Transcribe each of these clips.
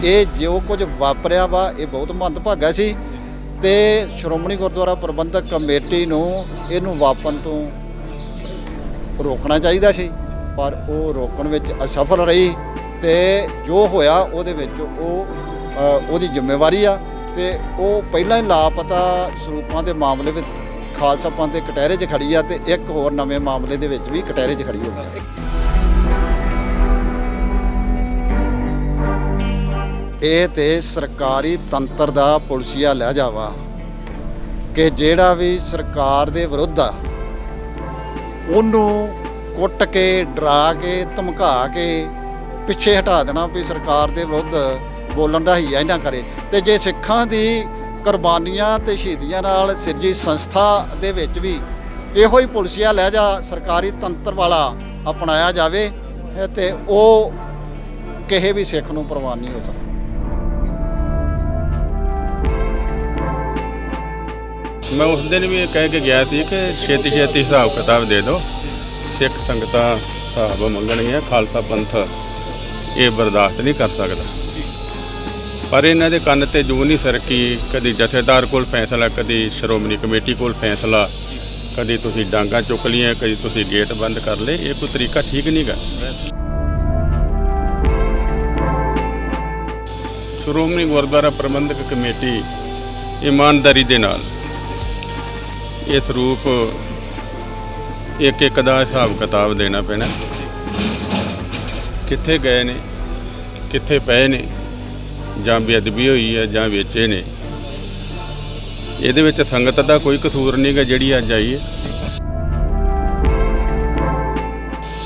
ਇਹ ਜੋ ਕੁਝ ਵਾਪਰਿਆ ਵਾ ਇਹ ਬਹੁਤ ਮੰਦਭਾਗਾ ਸੀ ਤੇ ਸ਼੍ਰੋਮਣੀ ਗੁਰਦੁਆਰਾ ਪ੍ਰਬੰਧਕ ਕਮੇਟੀ ਨੂੰ ਇਹਨੂੰ ਵਾਪਰਨ ਤੋਂ ਰੋਕਣਾ ਚਾਹੀਦਾ ਸੀ, ਪਰ ਉਹ ਰੋਕਣ ਵਿੱਚ ਅਸਫਲ ਰਹੀ ਤੇ ਜੋ ਹੋਇਆ ਉਹਦੇ ਵਿੱਚ ਉਹਦੀ ਜ਼ਿੰਮੇਵਾਰੀ ਆ ਤੇ ਉਹ ਪਹਿਲਾਂ ਹੀ ਲਾਪਤਾ ਸਰੂਪਾਂ ਦੇ ਮਾਮਲੇ ਵਿੱਚ ਖਾਲਸਾ ਪੰਥ ਦੇ ਕਟਹਿਰੇ 'ਚ ਖੜੀ ਆ ਤੇ ਇੱਕ ਹੋਰ ਨਵੇਂ ਮਾਮਲੇ ਦੇ ਵਿੱਚ ਵੀ ਕਟਹਿਰੇ 'ਚ ਖੜੀ ਹੋ ਗਈ। ਇਹ ਤੇ ਸਰਕਾਰੀ ਤੰਤਰ ਦਾ ਪੁਲਸੀਆ ਲਹਿਜਾ ਵਾ ਕਿ ਜਿਹੜਾ ਵੀ ਸਰਕਾਰ ਦੇ ਵਿਰੁੱਧ ਆ ਉਹਨੂੰ ਕੁੱਟ ਕੇ ਡਰਾ ਕੇ ਧਮਕਾ ਕੇ ਪਿੱਛੇ ਹਟਾ ਦੇਣਾ ਵੀ ਸਰਕਾਰ ਦੇ ਵਿਰੁੱਧ ਬੋਲਣ ਦਾ ਹੀਆ ਹੀ ਨਾ ਕਰੇ। ਤੇ ਜੇ ਸਿੱਖਾਂ ਦੀ ਕੁਰਬਾਨੀਆਂ ਤੇ ਸ਼ਹੀਦੀਆਂ ਨਾਲ ਸਿਰਜੀ ਸੰਸਥਾ ਦੇ ਵਿੱਚ ਵੀ ਇਹੋ ਹੀ ਪੁਲਸੀਆ ਲਹਿਜਾ ਸਰਕਾਰੀ ਤੰਤਰ ਵਾਲਾ ਅਪਣਾਇਆ ਜਾਵੇ ਤੇ ਉਹ ਕਿਸੇ ਵੀ ਸਿੱਖ ਨੂੰ ਪ੍ਰਵਾਨ ਨਹੀਂ ਹੋ ਸਕਦਾ। मैं उस दिन भी कह के गया थी कि छेती छेती हिसाब किताब दे दो, सिख संगतां हिसाब मंगणगीਆਂ, खालसा पंथ ये बर्दाश्त नहीं कर सकता। पर इन्हां दे कंन ते जू नहीं सरकी, कदी जथेदार कोल फैसला, कदी श्रोमणी कमेटी कोल फैसला, कदी तुसीं डांगां चुक लियां, कदी तुसीं गेट बंद कर ले। ये कोई तरीका ठीक नहीं गा। श्रोमणी गुरुद्वारा प्रबंधक कमेटी ईमानदारी दे नाल इस रूप एक एक का हिसाब किताब देना पैना, कित्थे गए ने, कित्थे पे ने, जां बेअदबी हुई है जां वेचे ने। ये संगत का कोई कसूर नहीं गा जिहड़ी अज आई है।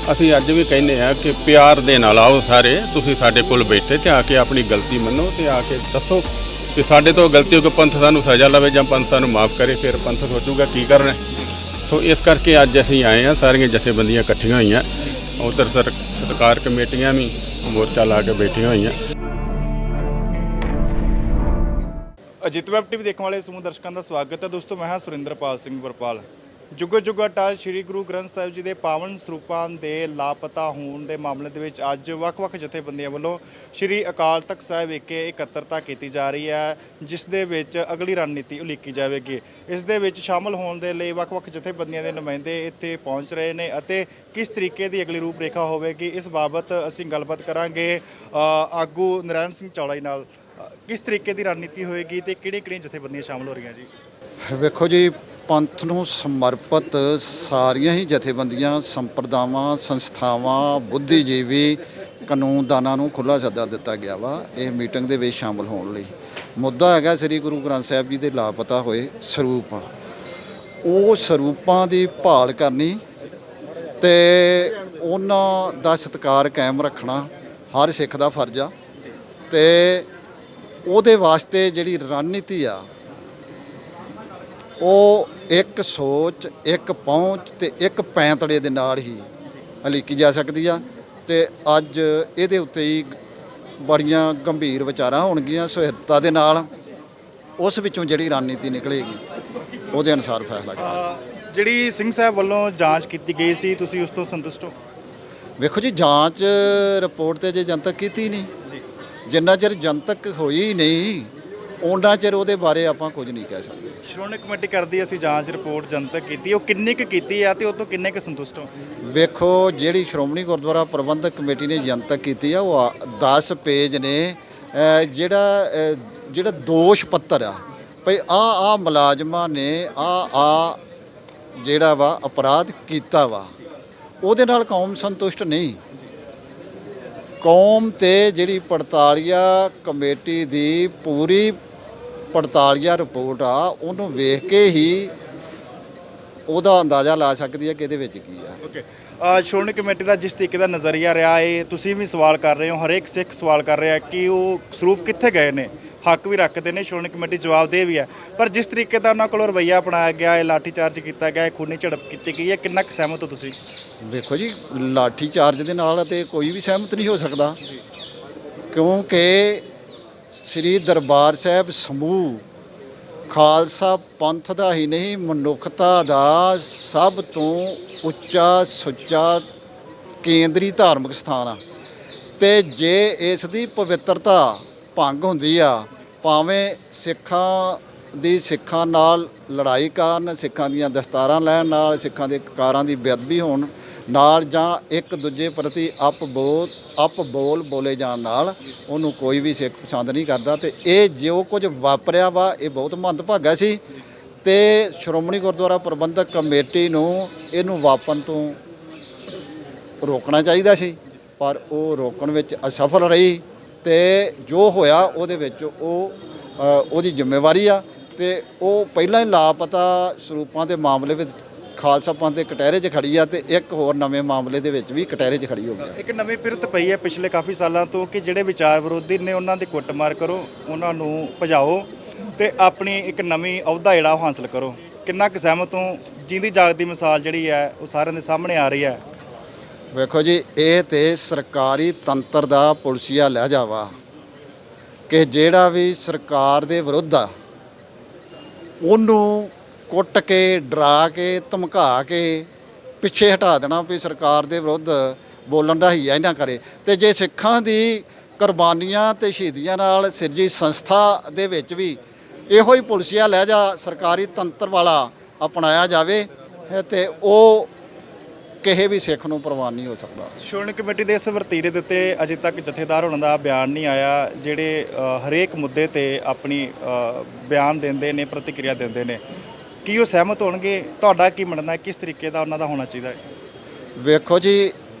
असीं अज भी कहने आ कि प्यार दे नाल आओ सारे, तुसीं साडे कोल बैठे ते आके अपनी गलती मनो ते आके दसो कि साडे तो गलती हो कि पंथ सानू सज़ा लवे जां पंथ सानू माफ़ करे, फिर पंथ सोचूगा की करना। सो इस करके अज असीं आए हैं, सारियां जथेबंदियां इकट्ठियां होईयां, उधर सत्कार कमेटियां भी मोर्चा ला के बैठियां होईयां। अजीत वैब टीवी देखने वाले समूह दर्शकों का स्वागत है। दोस्तों मैं हाँ सुरिंदरपाल सिंह वरपाल। जुगो जुगो अटाल श्री गुरु ग्रंथ साहिब जी के पावन ਸਰੂਪਾਂ ਦੇ ਲਾਪਤਾ ਹੋਣ ਦੇ ਮਾਮਲੇ ਦੇ ਵਿੱਚ ਅੱਜ ਵੱਖ-ਵੱਖ ਜਥੇਬੰਦੀਆਂ ਵੱਲੋਂ ਸ਼੍ਰੀ ਅਕਾਲ ਤਖਤ ਸਾਹਿਬ ਵਿਖੇ ਇਕੱਤਰਤਾ ਕੀਤੀ ਜਾ ਰਹੀ ਹੈ, ਜਿਸ ਦੇ ਵਿੱਚ ਅਗਲੀ ਰਣਨੀਤੀ ਉਲੀਕੀ ਜਾਵੇਗੀ। ਇਸ ਦੇ ਵਿੱਚ ਸ਼ਾਮਲ ਹੋਣ ਦੇ ਲਈ ਵੱਖ-ਵੱਖ ਜਥੇਬੰਦੀਆਂ ਦੇ ਨੁਮਾਇੰਦੇ ਇੱਥੇ ਪਹੁੰਚ ਰਹੇ ਨੇ ਅਤੇ ਕਿਸ ਤਰੀਕੇ ਦੀ ਅਗਲੀ ਰੂਪਰੇਖਾ ਹੋਵੇਗੀ ਇਸ ਬਾਬਤ ਅਸੀਂ ਗੱਲਬਾਤ ਕਰਾਂਗੇ ਆਗੂ ਨਰਾਇਣ ਸਿੰਘ ਚੌੜਾ ਜੀ ਨਾਲ। ਕਿਸ ਤਰੀਕੇ ਦੀ ਰਣਨੀਤੀ ਹੋਏਗੀ ਤੇ ਕਿਹੜੀਆਂ ਜਥੇਬੰਦੀਆਂ ਸ਼ਾਮਲ ਹੋ ਰਹੀਆਂ ਜੀ? ਵੇਖੋ ਜੀ, ਪੰਥ ਨੂੰ ਸਮਰਪਿਤ ਸਾਰੀਆਂ ਹੀ ਜਥੇਬੰਦੀਆਂ, ਸੰਪਰਦਾਵਾਂ, ਸੰਸਥਾਵਾਂ, ਬੁੱਧੀਜੀਵੀ, ਕਾਨੂੰਨਦਾਨਾਂ ਨੂੰ ਖੁੱਲ੍ਹਾ ਸੱਦਾ ਦਿੱਤਾ ਗਿਆ ਵਾ ਇਹ ਮੀਟਿੰਗ ਦੇ ਵਿੱਚ ਸ਼ਾਮਲ ਹੋਣ ਲਈ। ਮੁੱਦਾ ਹੈਗਾ ਸ੍ਰੀ ਗੁਰੂ ਗ੍ਰੰਥ ਸਾਹਿਬ ਜੀ ਦੇ ਲਾਪਤਾ ਹੋਏ ਸਰੂਪ, ਉਹ ਸਰੂਪਾਂ ਦੀ ਭਾਲ ਕਰਨੀ ਤੇ ਉਹਨਾਂ ਦਾ ਸਤਿਕਾਰ ਕਾਇਮ ਰੱਖਣਾ ਹਰ ਸਿੱਖ ਦਾ ਫਰਜ਼ ਆ ਤੇ ਉਹਦੇ ਵਾਸਤੇ ਜਿਹੜੀ ਰਣਨੀਤੀ ਆ ਉਹ ਇੱਕ ਸੋਚ, ਇੱਕ ਪਹੁੰਚ ਤੇ ਇੱਕ ਪੈਂਤੜੇ ਦੇ ਨਾਲ ਹੀ ਉਲੀਕੀ ਜਾ ਸਕਦੀ ਆ। ਤੇ ਅੱਜ ਇਹਦੇ ਉੱਤੇ ਹੀ ਬੜੀਆਂ ਗੰਭੀਰ ਵਿਚਾਰਾਂ ਹੋਣਗੀਆਂ ਸੁਹਿਰਦਤਾ ਦੇ ਨਾਲ, ਉਸ ਵਿੱਚੋਂ ਜਿਹੜੀ ਰਣਨੀਤੀ ਨਿਕਲੇਗੀ ਉਹਦੇ ਅਨੁਸਾਰ ਫੈਸਲਾ ਕਰਾਂਗੇ। ਜਿਹੜੀ ਸਿੰਘ ਸਾਹਿਬ ਵੱਲੋਂ ਜਾਂਚ ਕੀਤੀ ਗਈ ਸੀ, ਤੁਸੀਂ ਉਸ ਤੋਂ ਸੰਤੁਸ਼ਟ ਹੋ? ਵੇਖੋ ਜੀ, ਜਾਂਚ ਰਿਪੋਰਟ ਤੇ ਜੇ ਜਨਤਕ ਕੀਤੀ ਨਹੀਂ, ਜਿੰਨਾ ਚਿਰ ਜਨਤਕ ਹੋਈ ਨਹੀਂ ਉਹਨਾਂ ਚਿਰ ਉਹਦੇ ਬਾਰੇ ਆਪਾਂ ਕੁਝ ਨਹੀਂ ਕਹਿ ਸਕਦੇ। ਸ਼੍ਰੋਮਣੀ ਕਮੇਟੀ ਕਰਦੀ ਅਸੀਂ ਜਾਂਚ ਰਿਪੋਰਟ ਜਨਤਕ ਕੀਤੀ, ਉਹ ਕਿੰਨੀ ਕੁ ਕੀਤੀ ਆ ਤੇ ਉਹ ਤੋਂ ਕਿੰਨੇ ਕੁ ਸੰਤੁਸ਼ਟ ਹੋ? ਵੇਖੋ, ਜਿਹੜੀ ਸ਼੍ਰੋਮਣੀ ਗੁਰਦੁਆਰਾ ਪ੍ਰਬੰਧਕ ਕਮੇਟੀ ਨੇ ਜਨਤਕ ਕੀਤੀ ਆ ਉਹ 10 ਪੇਜ ਨੇ। ਜਿਹੜਾ ਦੋਸ਼ ਪੱਤਰ ਆ ਭਈ ਆ ਮੁਲਾਜ਼ਮਾਂ ਨੇ ਆ ਜਿਹੜਾ ਵਾ ਅਪਰਾਧ ਕੀਤਾ ਵਾ, ਉਹਦੇ ਨਾਲ ਕੌਮ ਸੰਤੁਸ਼ਟ ਨਹੀਂ। ਕੌਮ ਤੇ ਜਿਹੜੀ ਪੜਤਾਲੀਆ ਕਮੇਟੀ ਦੀ ਪੂਰੀ ਪੜਤਾਲੀਆ ਰਿਪੋਰਟ ਆ ਉਹਨੂੰ ਵੇਖ ਕੇ ਹੀ ਉਹਦਾ ਅੰਦਾਜ਼ਾ ਲਾ ਸਕਦੀ ਹੈ ਕਿ ਇਹਦੇ ਵਿੱਚ ਕੀ ਆ। ਓਕੇ, ਸ਼੍ਰੋਮਣੀ ਕਮੇਟੀ ਦਾ ਜਿਸ ਤਰੀਕੇ ਦਾ ਨਜ਼ਰੀਆ ਰਿਹਾ ਹੈ, ਤੁਸੀਂ ਵੀ ਸਵਾਲ ਕਰ ਰਹੇ ਹੋ, ਹਰੇਕ ਸਿੱਖ ਸਵਾਲ ਕਰ ਰਿਹਾ ਕਿ ਉਹ ਸਰੂਪ ਕਿੱਥੇ ਗਏ ਨੇ, ਹੱਕ ਵੀ ਰੱਖਦੇ ਨੇ, ਸ਼੍ਰੋਮਣੀ ਕਮੇਟੀ ਜਵਾਬਦੇਹ ਵੀ ਹੈ, ਪਰ ਜਿਸ ਤਰੀਕੇ ਦਾ ਉਹਨਾਂ ਕੋਲ ਰਵੱਈਆ ਅਪਣਾਇਆ ਗਿਆ ਹੈ, ਲਾਠੀ ਚਾਰਜ ਕੀਤਾ ਗਿਆ ਹੈ, ਖੂਨੀ ਝੜਪ ਕੀਤੀ ਗਈ ਹੈ, ਕਿੰਨਾ ਕੁ ਸਹਿਮਤ ਹੋ ਤੁਸੀਂ? ਵੇਖੋ ਜੀ, ਲਾਠੀ ਚਾਰਜ ਦੇ ਨਾਲ ਤੇ ਕੋਈ ਵੀ ਸਹਿਮਤ ਨਹੀਂ ਹੋ ਸਕਦਾ, ਕਿਉਂਕਿ ਸ੍ਰੀ ਦਰਬਾਰ ਸਾਹਿਬ ਸਮੂਹ ਖਾਲਸਾ ਪੰਥ ਦਾ ਹੀ ਨਹੀਂ, ਮਨੁੱਖਤਾ ਦਾ ਸਭ ਤੋਂ ਉੱਚਾ ਸੁੱਚਾ ਕੇਂਦਰੀ ਧਾਰਮਿਕ ਸਥਾਨ ਆ। ਤੇ ਜੇ ਇਸ ਦੀ ਪਵਿੱਤਰਤਾ ਭੰਗ ਹੁੰਦੀ ਆ, ਭਾਵੇਂ ਸਿੱਖਾਂ ਨਾਲ ਲੜਾਈ ਕਾਰਨ, ਸਿੱਖਾਂ ਦੀਆਂ ਦਸਤਾਰਾਂ ਲੈਣ ਨਾਲ, ਸਿੱਖਾਂ ਦੇ ਕਕਾਰਾਂ ਦੀ ਬੇਅਦਬੀ ਹੋਣ ਨਾਲ, ਜਾਂ ਇੱਕ ਦੂਜੇ ਪ੍ਰਤੀ ਅਪਬੋਲ ਬੋਲੇ ਜਾਣ ਨਾਲ ਉਹਨੂੰ ਕੋਈ ਵੀ ਸਿੱਖ ਪਸੰਦ ਨਹੀਂ ਕਰਦਾ। ਤੇ ਇਹ ਜੋ ਕੁਝ ਵਾਪਰਿਆ ਵਾ ਇਹ ਬਹੁਤ ਮੰਦਭਾਗਾ ਸੀ ਤੇ ਸ਼੍ਰੋਮਣੀ ਗੁਰਦੁਆਰਾ ਪ੍ਰਬੰਧਕ ਕਮੇਟੀ ਨੂੰ ਇਹਨੂੰ ਵਾਪਰਨ ਤੋਂ ਰੋਕਣਾ ਚਾਹੀਦਾ ਸੀ, ਪਰ ਉਹ ਰੋਕਣ ਵਿੱਚ ਅਸਫਲ ਰਹੀ ਤੇ ਜੋ ਹੋਇਆ ਉਹਦੇ ਵਿੱਚ ਉਹਦੀ ਜ਼ਿੰਮੇਵਾਰੀ ਆ। ਤੇ ਉਹ ਪਹਿਲਾਂ ਹੀ ਲਾਪਤਾ ਸਰੂਪਾਂ ਦੇ ਮਾਮਲੇ ਵਿੱਚ ਖਾਲਸਾ ਪੰਥ ਦੇ ਕਟਹਿਰੇ 'ਚ ਖੜੀ ਆ ਤੇ ਇੱਕ ਹੋਰ ਨਵੇਂ ਮਾਮਲੇ ਦੇ ਵਿੱਚ ਵੀ ਕਟਹਿਰੇ 'ਚ ਖੜੀ ਹੋ ਗਈ। ਇੱਕ ਨਵੀਂ ਪਿਰਤ ਪਈ ਹੈ ਪਿਛਲੇ ਕਾਫੀ ਸਾਲਾਂ ਤੋਂ ਕਿ ਜਿਹੜੇ ਵਿਚਾਰ ਵਿਰੋਧੀ ਨੇ ਉਹਨਾਂ ਦੀ ਕੁੱਟਮਾਰ ਕਰੋ, ਉਹਨਾਂ ਨੂੰ ਭਜਾਓ ਤੇ ਆਪਣੀ ਇੱਕ ਨਵੀਂ ਅਹੁਦਾ ਜਿਹੜਾ ਉਹ ਹਾਸਲ ਕਰੋ। ਕਿੰਨਾ ਕੁ ਸਹਿਮਤ ਹੋ? ਜਿੰਦੀ ਜਾਗਦੀ ਮਿਸਾਲ ਜਿਹੜੀ ਹੈ ਉਹ ਸਾਰਿਆਂ ਦੇ ਸਾਹਮਣੇ ਆ ਰਹੀ ਹੈ। ਵੇਖੋ ਜੀ, ਇਹ ਤੇ ਸਰਕਾਰੀ ਤੰਤਰ ਦਾ ਪੁਲਸੀਆ ਲਹਿਜਾ ਵਾ ਕਿ ਜਿਹੜਾ ਵੀ ਸਰਕਾਰ ਦੇ ਵਿਰੁੱਧ ਆ ਉਹਨੂੰ ਕੁੱਟ ਕੇ, ਡਰਾ ਕੇ, ਧਮਕਾ ਕੇ ਪਿੱਛੇ ਹਟਾ ਦੇਣਾ ਵੀ ਸਰਕਾਰ ਦੇ ਵਿਰੁੱਧ ਬੋਲਣ ਦਾ ਹੀਆ ਹੀ ਨਾ ਕਰੇ। ਤੇ ਜੇ ਸਿੱਖਾਂ ਦੀ ਕੁਰਬਾਨੀਆਂ ਤੇ ਸ਼ਹੀਦੀਆਂ ਨਾਲ ਸਿਰਜੀ ਸੰਸਥਾ ਦੇ ਵਿੱਚ ਵੀ ਇਹੋ ਹੀ ਪੁਲਸੀਆ ਲਹਿਜਾ ਸਰਕਾਰੀ ਤੰਤਰ ਵਾਲਾ ਅਪਣਾਇਆ ਜਾਵੇ ਤੇ ਉਹ ਕਿਸੇ ਵੀ ਸਿੱਖ ਨੂੰ ਪ੍ਰਵਾਨ ਨਹੀਂ ਹੋ ਸਕਦਾ। ਸ਼੍ਰੋਮਣੀ ਕਮੇਟੀ ਦੇ ਇਸ ਵਰਤੀਰੇ ਦੇ ਉੱਤੇ ਅਜੇ ਤੱਕ ਜਥੇਦਾਰ ਹੋਣ ਦਾ ਬਿਆਨ ਨਹੀਂ ਆਇਆ, ਜਿਹੜੇ ਹਰੇਕ ਮੁੱਦੇ ਤੇ ਆਪਣੀ ਬਿਆਨ ਦਿੰਦੇ ਨੇ, ਪ੍ਰਤੀਕਿਰਿਆ ਦਿੰਦੇ ਨੇ। ਕੀ ਉਹ ਸਹਿਮਤ ਹੋਣਗੇ? ਤੁਹਾਡਾ ਕੀ ਮੰਨਣਾ, ਕਿਸ ਤਰੀਕੇ ਦਾ ਉਹਨਾਂ ਦਾ ਹੋਣਾ ਚਾਹੀਦਾ ਹੈ? ਵੇਖੋ ਜੀ,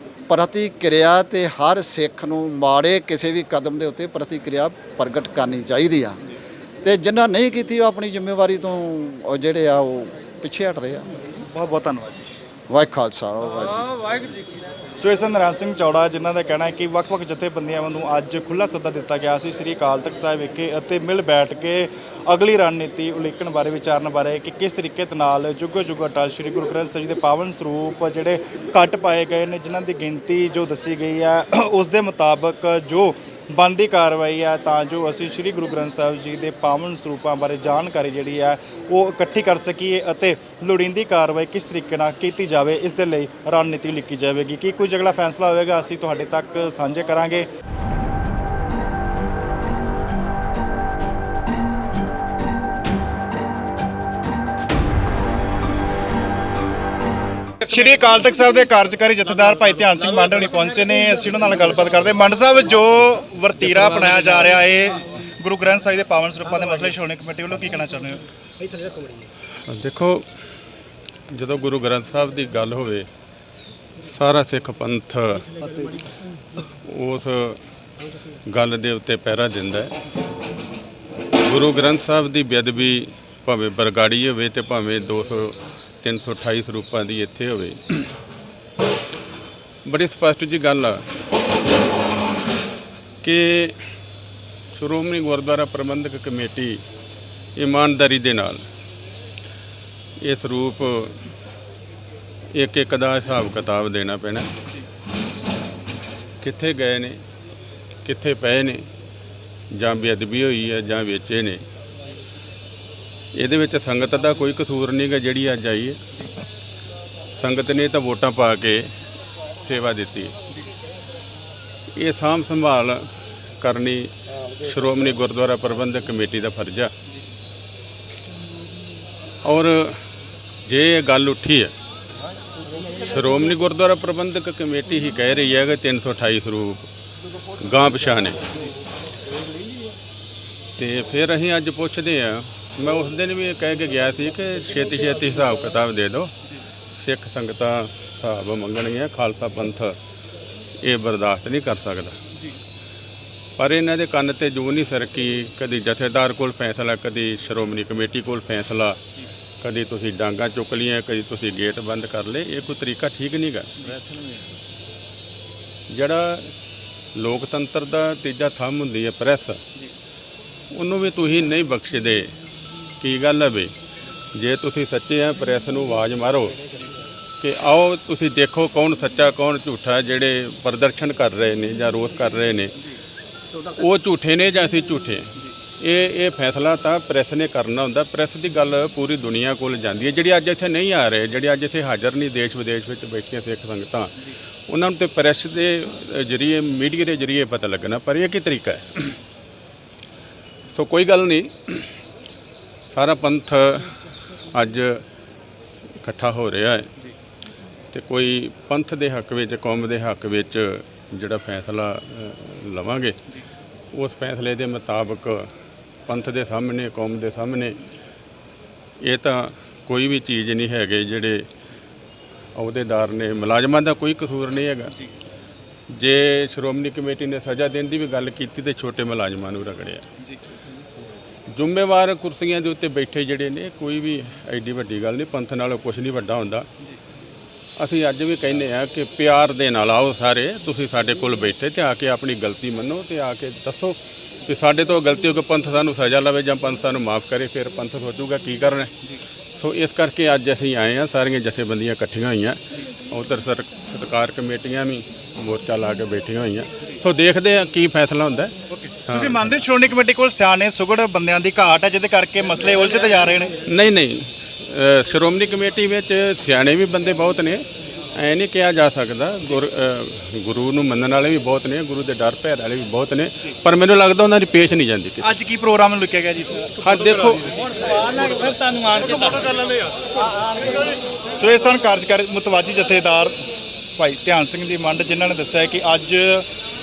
ਪ੍ਰਤੀਕਿਰਿਆ ਤੇ ਹਰ ਸਿੱਖ ਨੂੰ ਮਾੜੇ ਕਿਸੇ ਵੀ ਕਦਮ ਦੇ ਉੱਤੇ ਪ੍ਰਤੀਕਿਰਿਆ ਪ੍ਰਗਟ ਕਰਨੀ ਚਾਹੀਦੀ ਆ ਤੇ ਜਿਨ੍ਹਾਂ ਨਹੀਂ ਕੀਤੀ ਉਹ ਆਪਣੀ ਜ਼ਿੰਮੇਵਾਰੀ ਤੋਂ ਜਿਹੜੇ ਆ ਉਹ ਪਿੱਛੇ ਹਟ ਰਹੇ ਆ। ਬਹੁਤ ਬਹੁਤ ਧੰਨਵਾਦ ਜੀ। ਵਾਹਿਗੁਰੂ ਖਾਲਸਾ ਵਾਹਿਗੁਰੂ ਜੀ ਕੀ ਫਤਿਹ। ਸੋ ਇਸ ਨਰਾਇਣ ਸਿੰਘ ਚੌੜਾ ਜਿਨ੍ਹਾਂ ਦਾ ਕਹਿਣਾ ਹੈ ਕਿ ਵੱਖ-ਵੱਖ ਜਥੇਬੰਦੀਆਂ ਵੱਲੋਂ ਅੱਜ ਖੁੱਲ੍ਹਾ ਸੱਦਾ ਦਿੱਤਾ ਗਿਆ ਸੀ ਸ੍ਰੀ ਅਕਾਲ ਤਖਤ ਸਾਹਿਬ ਵਿਖੇ ਅਤੇ ਮਿਲ ਬੈਠ ਕੇ ਅਗਲੀ ਰਣਨੀਤੀ ਉਲੀਕਣ ਬਾਰੇ, ਵਿਚਾਰਨ ਬਾਰੇ ਕਿ ਕਿਸ ਤਰੀਕੇ ਦੇ ਨਾਲ ਜੁਗੋ ਜੁਗ ਅਟਲ ਸ੍ਰੀ ਗੁਰੂ ਗ੍ਰੰਥ ਸਾਹਿਬ ਜੀ ਦੇ ਪਾਵਨ ਸਰੂਪ ਜਿਹੜੇ ਘੱਟ ਪਾਏ ਗਏ ਨੇ, ਜਿਨ੍ਹਾਂ ਦੀ ਗਿਣਤੀ ਜੋ ਦੱਸੀ ਗਈ ਹੈ ਉਸ ਦੇ ਮੁਤਾਬਕ ਜੋ ਬਣਦੀ ਕਾਰਵਾਈ ਹੈ ਤਾਂ ਜੋ ਅਸੀਂ ਸ੍ਰੀ ਗੁਰੂ ਗ੍ਰੰਥ ਸਾਹਿਬ ਜੀ ਦੇ ਪਾਵਨ ਸਰੂਪਾਂ ਬਾਰੇ ਜਾਣਕਾਰੀ ਜਿਹੜੀ ਹੈ ਉਹ ਇਕੱਠੀ ਕਰ ਸਕੀਏ ਅਤੇ ਲੋੜੀਂਦੀ ਕਾਰਵਾਈ ਕਿਸ ਤਰੀਕੇ ਨਾਲ ਕੀਤੀ ਜਾਵੇ, ਇਸ ਦੇ ਲਈ ਰਣਨੀਤੀ ਲਿਖੀ ਜਾਵੇਗੀ। ਕੀ ਕੁਝ ਅਗਲਾ ਫੈਸਲਾ ਹੋਵੇਗਾ ਅਸੀਂ ਤੁਹਾਡੇ ਤੱਕ ਸਾਂਝੇ ਕਰਾਂਗੇ। ਸ਼੍ਰੀ ਅਕਾਲ ਤਖਤ ਸਾਹਿਬ ਦੇ ਕਾਰਜਕਾਰੀ ਜਥੇਦਾਰ ਭਾਈ ਧਿਆਨ ਸਿੰਘ ਮੰਡ ਹੋਣੀ ਪਹੁੰਚੇ ਨੇ, ਅਸੀਂ ਉਹਨਾਂ ਨਾਲ ਗੱਲਬਾਤ ਕਰਦੇ। ਮੰਡ ਸਾਹਿਬ, ਜੋ ਵਰਤੀਰਾ ਅਪਣਾਇਆ ਜਾ ਰਿਹਾ ਹੈ ਗੁਰੂ ਗ੍ਰੰਥ ਸਾਹਿਬ ਦੇ ਪਾਵਨ ਸਰੂਪਾਂ ਦੇ ਮਸਲੇ ਸ਼੍ਰੋਮਣੀ ਕਮੇਟੀ ਵੱਲੋਂ, ਕੀ ਕਹਿਣਾ ਚਾਹੁੰਦੇ ਹੋ? ਦੇਖੋ, ਜਦੋਂ ਗੁਰੂ ਗ੍ਰੰਥ ਸਾਹਿਬ ਦੀ ਗੱਲ ਹੋਵੇ ਸਾਰਾ ਸਿੱਖ ਪੰਥ ਉਸ ਗੱਲ ਦੇ ਉੱਤੇ ਪਹਿਰਾ ਦਿੰਦਾ ਹੈ। ਗੁਰੂ ਗ੍ਰੰਥ ਸਾਹਿਬ ਦੀ ਬੇਅਦਬੀ ਭਾਵੇਂ ਬਰਗਾੜੀ ਹੋਵੇ ਤੇ ਭਾਵੇਂ 328 ਸਰੂਪਾਂ ਦੀ ਇੱਥੇ ਹੋਵੇ, ਬੜੀ ਸਪਸ਼ਟ ਜੀ ਗੱਲ ਆ ਕਿ ਸ਼੍ਰੋਮਣੀ ਗੁਰਦੁਆਰਾ ਪ੍ਰਬੰਧਕ ਕਮੇਟੀ ਇਮਾਨਦਾਰੀ ਦੇ ਨਾਲ ਇਹ ਸਰੂਪ ਇੱਕ ਦਾ ਹਿਸਾਬ ਕਿਤਾਬ ਦੇਣਾ ਪੈਣਾ, ਕਿੱਥੇ ਗਏ ਨੇ, ਕਿੱਥੇ ਪਏ ਨੇ, ਜਾਂ ਬੇਅਦਬੀ ਹੋਈ ਹੈ ਜਾਂ ਵੇਚੇ ਨੇ। ਇਹਦੇ ਵਿੱਚ ਸੰਗਤ ਦਾ ਕੋਈ ਕਸੂਰ ਨਹੀਂ ਗਾ ਜਿਹੜੀ ਅੱਜ ਆਈ ਹੈ। ਸੰਗਤ ਨੇ ਤਾਂ ਵੋਟਾਂ ਪਾ ਕੇ ਸੇਵਾ ਦਿੱਤੀ ਹੈ। ਇਹ ਸਾਂਭ ਸੰਭਾਲ ਕਰਨੀ ਸ਼੍ਰੋਮਣੀ ਗੁਰਦੁਆਰਾ ਪ੍ਰਬੰਧਕ ਕਮੇਟੀ ਦਾ ਫਰਜ਼ ਆ। ਔਰ ਜੇ ਇਹ ਗੱਲ ਉੱਠੀ ਹੈ, ਸ਼੍ਰੋਮਣੀ ਗੁਰਦੁਆਰਾ ਪ੍ਰਬੰਧਕ ਕਮੇਟੀ ਹੀ ਕਹਿ ਰਹੀ ਹੈ ਕਿ 328 ਸਰੂਪ ਗਾਂ ਪਛਾਣੇ, ਤੇ ਫਿਰ ਅਸੀਂ ਅੱਜ ਪੁੱਛਦੇ ਹਾਂ। ਮੈਂ ਉਸ ਦਿਨ ਵੀ ਇਹ ਕਹਿ ਕੇ ਗਿਆ ਸੀ ਕਿ ਛੇਤੀ ਛੇਤੀ ਹਿਸਾਬ ਕਿਤਾਬ ਦੇ ਦਿਓ, ਸਿੱਖ ਸੰਗਤਾਂ ਹਿਸਾਬ ਮੰਗਣਗੀਆਂ, ਖਾਲਸਾ ਪੰਥ ਇਹ ਬਰਦਾਸ਼ਤ ਨਹੀਂ ਕਰ ਸਕਦਾ। ਪਰ ਇਹਨਾਂ ਦੇ ਕੰਨ ਤੇ ਜੂੰ ਨਹੀਂ ਸਰਕੀ। ਕਦੀ ਜਥੇਦਾਰ ਕੋਲ ਫੈਸਲਾ, ਕਦੀ ਸ਼੍ਰੋਮਣੀ ਕਮੇਟੀ ਕੋਲ ਫੈਸਲਾ, ਕਦੀ ਤੁਸੀਂ ਡਾਂਗਾਂ ਚੁੱਕ ਲਈਆਂ, ਕਦੀ ਤੁਸੀਂ ਗੇਟ ਬੰਦ ਕਰ ਲਏ। ਇਹ ਕੋਈ ਤਰੀਕਾ ਠੀਕ ਨਹੀਂ ਗਾ। ਜਿਹੜਾ ਲੋਕਤੰਤਰ ਦਾ ਤੀਜਾ ਥੰਮ ਹੁੰਦੀ ਹੈ ਪ੍ਰੈਸ, ਉਹਨੂੰ ਵੀ ਤੁਸੀਂ ਨਹੀਂ ਬਖਸ਼ਦੇ। ਕੀ ਗੱਲ ਹੈ ਬਈ, ਜੇ ਤੁਸੀਂ ਸੱਚੇ ਆ ਪ੍ਰੈਸ ਨੂੰ ਆਵਾਜ਼ ਮਾਰੋ ਕਿ ਆਓ ਤੁਸੀਂ ਦੇਖੋ ਕੌਣ ਸੱਚਾ ਕੌਣ ਝੂਠਾ। ਜਿਹੜੇ ਪ੍ਰਦਰਸ਼ਨ ਕਰ ਰਹੇ ਨੇ ਜਾਂ ਰੋਸ ਕਰ ਰਹੇ ਨੇ ਉਹ ਝੂਠੇ ਨੇ ਜਾਂ ਅਸੀਂ ਝੂਠੇ। ਇਹ ਫੈਸਲਾ ਤਾਂ ਪ੍ਰੈਸ ਨੇ ਕਰਨਾ ਹੁੰਦਾ। ਪ੍ਰੈਸ ਦੀ ਗੱਲ ਪੂਰੀ ਦੁਨੀਆ ਕੋਲ ਜਾਂਦੀ ਹੈ। ਜਿਹੜੇ ਅੱਜ ਇੱਥੇ ਨਹੀਂ ਆ ਰਹੇ, ਜਿਹੜੇ ਅੱਜ ਇੱਥੇ ਹਾਜ਼ਰ ਨਹੀਂ ਦੇਸ਼ ਵਿਦੇਸ਼ ਵਿੱਚ ਬੈਠੀਆਂ ਸਿੱਖ ਸੰਗਤਾਂ, ਉਹਨਾਂ ਨੂੰ ਤੇ ਪ੍ਰੈਸ ਦੇ ਜ਼ਰੀਏ, ਮੀਡੀਆ ਦੇ ਜ਼ਰੀਏ ਪਤਾ ਲੱਗਣਾ। ਪਰ ਇਹ ਕੀ ਤਰੀਕਾ ਹੈ? ਸੋ ਕੋਈ ਗੱਲ ਨਹੀਂ, ਸਾਰਾ ਪੰਥ ਅੱਜ ਇਕੱਠਾ ਹੋ ਰਿਹਾ ਹੈ ਤੇ ਕੋਈ ਪੰਥ ਦੇ ਹੱਕ ਵਿੱਚ, ਕੌਮ ਦੇ ਹੱਕ ਵਿੱਚ ਜਿਹੜਾ ਫੈਸਲਾ ਲਵਾਂਗੇ, ਉਸ ਫੈਸਲੇ ਦੇ ਮੁਤਾਬਕ ਪੰਥ ਦੇ ਸਾਹਮਣੇ, ਕੌਮ ਦੇ ਸਾਹਮਣੇ ਇਹ ਤਾਂ ਕੋਈ ਵੀ ਚੀਜ਼ ਨਹੀਂ ਹੈਗੇ ਜਿਹੜੇ ਅਹੁਦੇਦਾਰ ਨੇ, ਮੁਲਾਜ਼ਮਾਂ ਦਾ ਕੋਈ ਕਸੂਰ ਨਹੀਂ ਹੈਗਾ। ਜੇ ਸ਼੍ਰੋਮਣੀ ਕਮੇਟੀ ਨੇ ਸਜ਼ਾ ਦੇਣ ਦੀ ਵੀ ਗੱਲ ਕੀਤੀ ਤੇ ਛੋਟੇ ਮੁਲਾਜ਼ਮਾਂ ਨੂੰ ਰਗੜਿਆ। ਜ਼ਿੰਮੇਵਾਰ ਕੁਰਸੀਆਂ ਦੇ ਉੱਤੇ ਬੈਠੇ ਜਿਹੜੇ ਨੇ, ਕੋਈ ਵੀ ਐਡੀ ਵੱਡੀ ਗੱਲ ਨਹੀਂ, ਪੰਥ ਨਾਲੋਂ ਕੁਛ ਨਹੀਂ ਵੱਡਾ ਹੁੰਦਾ। ਅਸੀਂ ਅੱਜ ਵੀ ਕਹਿੰਦੇ ਆ ਕਿ ਪਿਆਰ ਦੇ ਨਾਲ ਆਓ ਸਾਰੇ, ਤੁਸੀਂ ਸਾਡੇ ਕੋਲ ਬੈਠੇ ਤੇ ਆ ਕੇ ਆਪਣੀ ਗਲਤੀ ਮੰਨੋ ਤੇ ਆ ਕੇ ਦੱਸੋ ਕਿ ਸਾਡੇ ਤੋਂ ਗਲਤੀ ਹੋ ਕੇ ਪੰਥ ਸਾਨੂੰ ਸਜ਼ਾ ਲਵੇ ਜਾਂ ਪੰਥ ਸਾਨੂੰ ਮਾਫ ਕਰੇ, ਫਿਰ ਪੰਥ ਸੋਚੂਗਾ ਕੀ ਕਰਨਾ। ਸੋ ਇਸ ਕਰਕੇ ਅੱਜ ਅਸੀਂ ਆਏ ਹਾਂ, ਸਾਰੀਆਂ ਜਥੇਬੰਦੀਆਂ ਇਕੱਠੀਆਂ ਹੋਈਆਂ, ਉੱਧਰ ਸਤਿਕਾਰ ਕਮੇਟੀਆਂ ਵੀ ਮੋਰਚਾ ਲਾ ਕੇ ਬੈਠੀਆਂ ਹੋਈਆਂ। ਸੋ ਦੇਖਦੇ ਆ ਕੀ ਫੈਸਲਾ ਹੁੰਦਾ। ਤੁਸੀਂ ਮੰਨਦੇ ਸ਼੍ਰੋਮਣੀ ਕਮੇਟੀ ਕੋਲ ਸਿਆਣੇ ਸੁਘੜ ਬੰਦਿਆਂ ਦੀ ਘਾਟ ਹੈ, ਜਿਹਦੇ ਕਰਕੇ ਮਸਲੇ ਉਲਝਦੇ ਜਾ ਰਹੇ ਨੇ? ਨਹੀਂ, ਸ਼੍ਰੋਮਣੀ ਕਮੇਟੀ ਵਿੱਚ ਸਿਆਣੇ ਵੀ ਬੰਦੇ ਬਹੁਤ ਨੇ, ਐ ਨਹੀਂ ਕਿਹਾ ਜਾ ਸਕਦਾ। ਗੁਰੂ ਨੂੰ ਮੰਨਣ ਵਾਲੇ ਵੀ ਬਹੁਤ ਨੇ, ਗੁਰੂ ਦੇ ਡਰ ਭੈਰ ਵਾਲੇ ਵੀ ਬਹੁਤ ਨੇ, ਪਰ ਮੈਨੂੰ ਲੱਗਦਾ ਉਹਨਾਂ ਦੀ ਪੇਸ਼ ਨਹੀਂ ਜਾਂਦੀ। ਅੱਜ ਕੀ ਪ੍ਰੋਗਰਾਮ ਲਿਖਿਆ ਗਿਆ ਜੀ? ਹਾਂ ਦੇਖੋ, ਸੋ ਇਹ ਸਨ ਕਾਰਜਕਾਰੀ ਮੁਤਵਾਜ਼ੀ ਜਥੇਦਾਰ ਭਾਈ ਧਿਆਨ ਸਿੰਘ ਜੀ ਮੰਡ, ਜਿਨ੍ਹਾਂ ਨੇ ਦੱਸਿਆ ਕਿ ਅੱਜ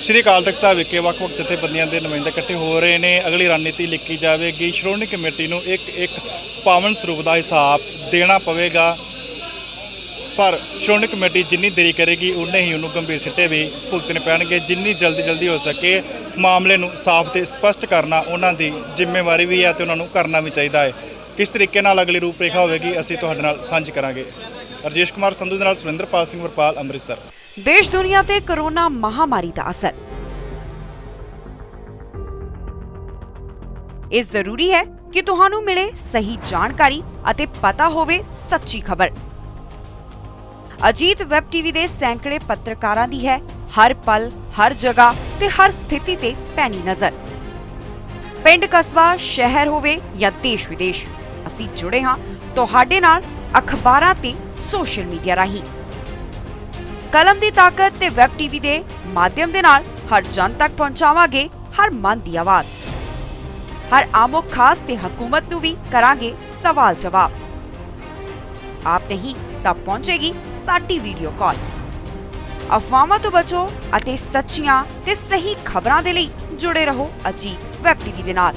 ਸ਼੍ਰੀ ਅਕਾਲ ਤਖਤ ਸਾਹਿਬ ਵਿਖੇ ਵੱਖ-ਵੱਖ ਜਥੇਬੰਦੀਆਂ ਦੇ ਨੁਮਾਇੰਦੇ ਇਕੱਠੇ ਹੋ ਰਹੇ ਨੇ। ਅਗਲੀ ਰਣਨੀਤੀ ਲਿਖੀ ਜਾਵੇਗੀ। ਸ਼੍ਰੋਮਣੀ ਕਮੇਟੀ ਨੂੰ ਇੱਕ ਪਾਵਨ ਸਰੂਪ ਦਾ ਹਿਸਾਬ ਦੇਣਾ ਪਵੇਗਾ, ਪਰ ਸ਼੍ਰੋਮਣੀ ਕਮੇਟੀ ਜਿੰਨੀ ਦੇਰੀ ਕਰੇਗੀ ਉਨੇ ਹੀ ਉਹਨੂੰ ਗੰਭੀਰ ਸਿੱਟੇ ਵੀ ਭੁਗਤਣੇ ਪੈਣਗੇ। ਜਿੰਨੀ ਜਲਦੀ ਹੋ ਸਕੇ ਮਾਮਲੇ ਨੂੰ ਸਾਫ਼ ਤੇ ਸਪਸ਼ਟ ਕਰਨਾ ਉਹਨਾਂ ਦੀ ਜ਼ਿੰਮੇਵਾਰੀ ਵੀ ਹੈ ਤੇ ਉਹਨਾਂ ਨੂੰ ਕਰਨਾ ਵੀ ਚਾਹੀਦਾ ਹੈ। ਕਿਸ ਤਰੀਕੇ ਨਾਲ ਅਗਲੀ ਰੂਪਰੇਖਾ ਹੋਵੇਗੀ, ਅਸੀਂ ਤੁਹਾਡੇ ਨਾਲ ਸਾਂਝੀ ਕਰਾਂਗੇ। ਰਜੇਸ਼ ਕੁਮਾਰ ਸੰਧੂ ਦੇ ਨਾਲ ਸੁਰਿੰਦਰਪਾਲ ਸਿੰਘ ਵਰਪਾਲ, ਅੰਮ੍ਰਿਤਸਰ। ਦੇਸ਼ ਦੁਨੀਆ ਤੇ ਕੋਰੋਨਾ ਮਹਾਮਾਰੀ ਦਾ ਅਸਰ। ਇਹ ਜ਼ਰੂਰੀ ਹੈ ਕਿ ਤੁਹਾਨੂੰ ਮਿਲੇ ਸਹੀ ਜਾਣਕਾਰੀ ਅਤੇ ਪਤਾ ਹੋਵੇ ਸੱਚੀ ਖਬਰ। ਅਜੀਤ ਵੈਬ ਟੀਵੀ ਦੇ ਸੈਂਕੜੇ ਪੱਤਰਕਾਰਾਂ ਦੀ ਹੈ ਹਰ ਪਲ, ਹਰ ਜਗ੍ਹਾ ਤੇ ਹਰ ਸਥਿਤੀ ਤੇ ਪੈਣੀ ਨਜ਼ਰ। ਪਿੰਡ, ਕਸਬਾ, ਸ਼ਹਿਰ ਹੋਵੇ ਜਾਂ ਦੇਸ਼ ਵਿਦੇਸ਼, ਅਸੀਂ ਜੁੜੇ ਹਾਂ ਤੁਹਾਡੇ ਨਾਲ ਅਖਬਾਰਾਂ ਤੇ ਸੋਸ਼ਲ ਮੀਡੀਆ ਰਾਹੀਂ। ਕਲਮ ਦੀ ਤਾਕਤ ਤੇ ਵੈਬ ਟੀਵੀ ਦੇ ਮਾਧਿਅਮ ਦੇ ਨਾਲ ਹਰ ਜਨ ਤੱਕ ਪਹੁੰਚਾਵਾਂਗੇ ਹਰ ਮਨ ਦੀ ਆਵਾਜ਼। ਹਰ ਆਮੋ ਖਾਸ ਤੇ ਹਕੂਮਤ ਨੂੰ ਵੀ ਕਰਾਂਗੇ ਸਵਾਲ ਜਵਾਬ। ਆਪ ਨਹੀਂ ਤਾਂ ਪਹੁੰਚੇਗੀ ਸਾਡੀ ਵੀਡੀਓ ਕਾਲ। ਅਫਵਾਹਾਂ ਤੋਂ ਬਚੋ ਅਤੇ ਸੱਚੀਆਂ ਤੇ ਸਹੀ ਖਬਰਾਂ ਦੇ ਲਈ ਜੁੜੇ ਰਹੋ ਅਜੀਤ ਵੈਬ ਟੀਵੀ ਦੇ ਨਾਲ।